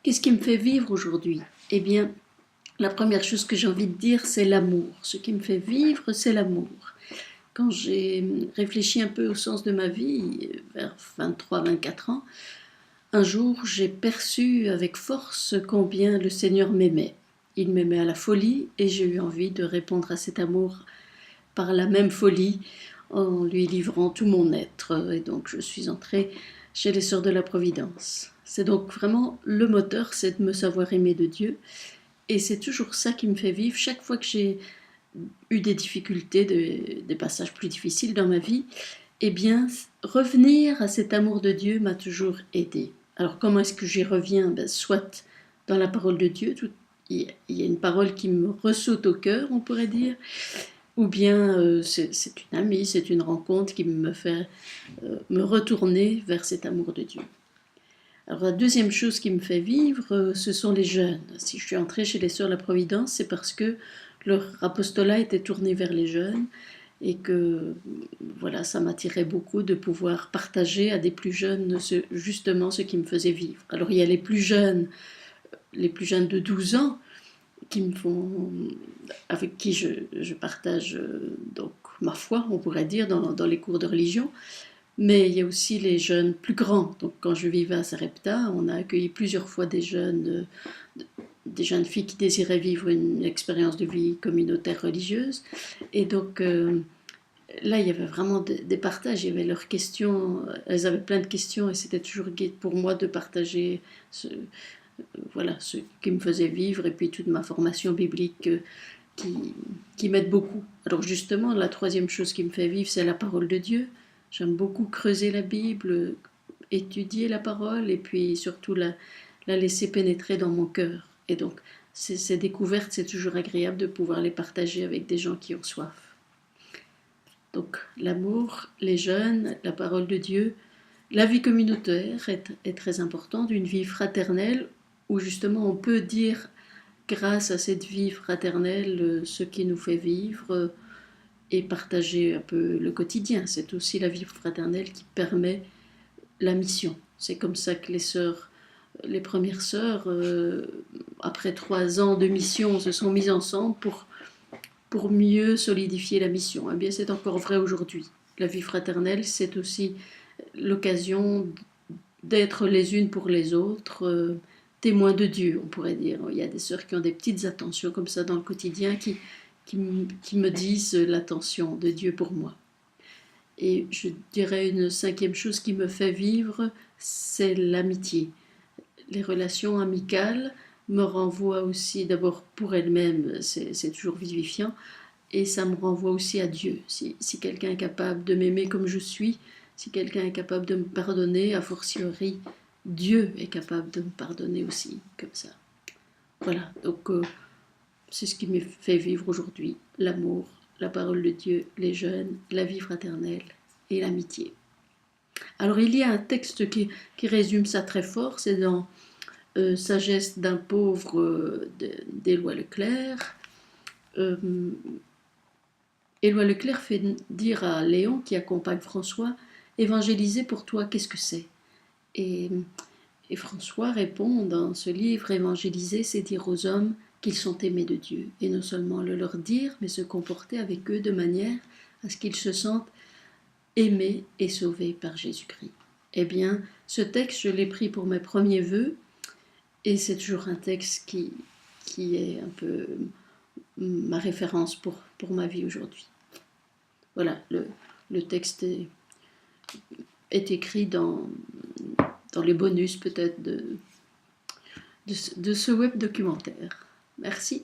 Qu'est-ce qui me fait vivre aujourd'hui? Eh bien, la première chose que j'ai envie de dire, c'est l'amour. Ce qui me fait vivre, c'est l'amour. Quand j'ai réfléchi un peu au sens de ma vie, vers 23-24 ans, un jour, j'ai perçu avec force combien le Seigneur m'aimait. Il m'aimait à la folie et j'ai eu envie de répondre à cet amour par la même folie en lui livrant tout mon être. Et donc, je suis entrée chez les Sœurs de la Providence. C'est donc vraiment le moteur, c'est de me savoir aimer de Dieu. Et c'est toujours ça qui me fait vivre. Chaque fois que j'ai eu des difficultés, des passages plus difficiles dans ma vie, eh bien, revenir à cet amour de Dieu m'a toujours aidée. Alors, comment est-ce que j'y reviens? Soit dans la parole de Dieu, il y a une parole qui me ressaute au cœur, on pourrait dire, ou bien c'est une amie, c'est une rencontre qui me fait me retourner vers cet amour de Dieu. Alors la deuxième chose qui me fait vivre, ce sont les jeunes. Si je suis entrée chez les Sœurs de la Providence, c'est parce que leur apostolat était tourné vers les jeunes et que voilà, ça m'attirait beaucoup de pouvoir partager à des plus jeunes justement ce qui me faisait vivre. Alors il y a les plus jeunes de 12 ans, avec qui je partage donc ma foi, on pourrait dire, dans les cours de religion. Mais il y a aussi les jeunes plus grands. Donc quand je vivais à Sarepta, on a accueilli plusieurs fois des jeunes filles qui désiraient vivre une expérience de vie communautaire religieuse. Et donc là, il y avait vraiment des partages, il y avait leurs questions, elles avaient plein de questions et c'était toujours gai pour moi de partager voilà, ce qui me faisait vivre et puis toute ma formation biblique qui m'aide beaucoup. Alors justement, la troisième chose qui me fait vivre, c'est la parole de Dieu. J'aime beaucoup creuser la Bible, étudier la parole et puis surtout la laisser pénétrer dans mon cœur. Et donc, ces découvertes, c'est toujours agréable de pouvoir les partager avec des gens qui ont soif. Donc, l'amour, les jeunes, la parole de Dieu, la vie communautaire est très importante, une vie fraternelle où justement on peut dire grâce à cette vie fraternelle ce qui nous fait vivre et partager un peu le quotidien. C'est aussi la vie fraternelle qui permet la mission. C'est comme ça que les premières sœurs, après 3 ans de mission, se sont mises ensemble pour mieux solidifier la mission. Eh bien, c'est encore vrai aujourd'hui. La vie fraternelle, c'est aussi l'occasion d'être les unes pour les autres, témoins de Dieu, on pourrait dire. Il y a des sœurs qui ont des petites attentions comme ça dans le quotidien qui me disent l'attention de Dieu pour moi. Et je dirais une cinquième chose qui me fait vivre, c'est l'amitié. Les relations amicales me renvoient aussi, d'abord pour elles-mêmes, c'est toujours vivifiant, et ça me renvoie aussi à Dieu. Si quelqu'un est capable de m'aimer comme je suis, si quelqu'un est capable de me pardonner, a fortiori, Dieu est capable de me pardonner aussi, comme ça. Voilà, donc c'est ce qui me fait vivre aujourd'hui, l'amour, la parole de Dieu, les jeunes, la vie fraternelle et l'amitié. Alors il y a un texte qui résume ça très fort, c'est dans Sagesse d'un pauvre d'Éloi Leclerc. Éloi Leclerc fait dire à Léon, qui accompagne François, évangéliser pour toi, qu'est-ce que c'est? Et François répond dans ce livre, évangéliser, c'est dire aux hommes qu'ils sont aimés de Dieu, et non seulement le leur dire, mais se comporter avec eux de manière à ce qu'ils se sentent aimés et sauvés par Jésus-Christ. Eh bien, ce texte, je l'ai pris pour mes premiers vœux, et c'est toujours un texte qui est un peu ma référence pour ma vie aujourd'hui. Voilà, le texte est écrit dans les bonus peut-être de ce web documentaire. Merci.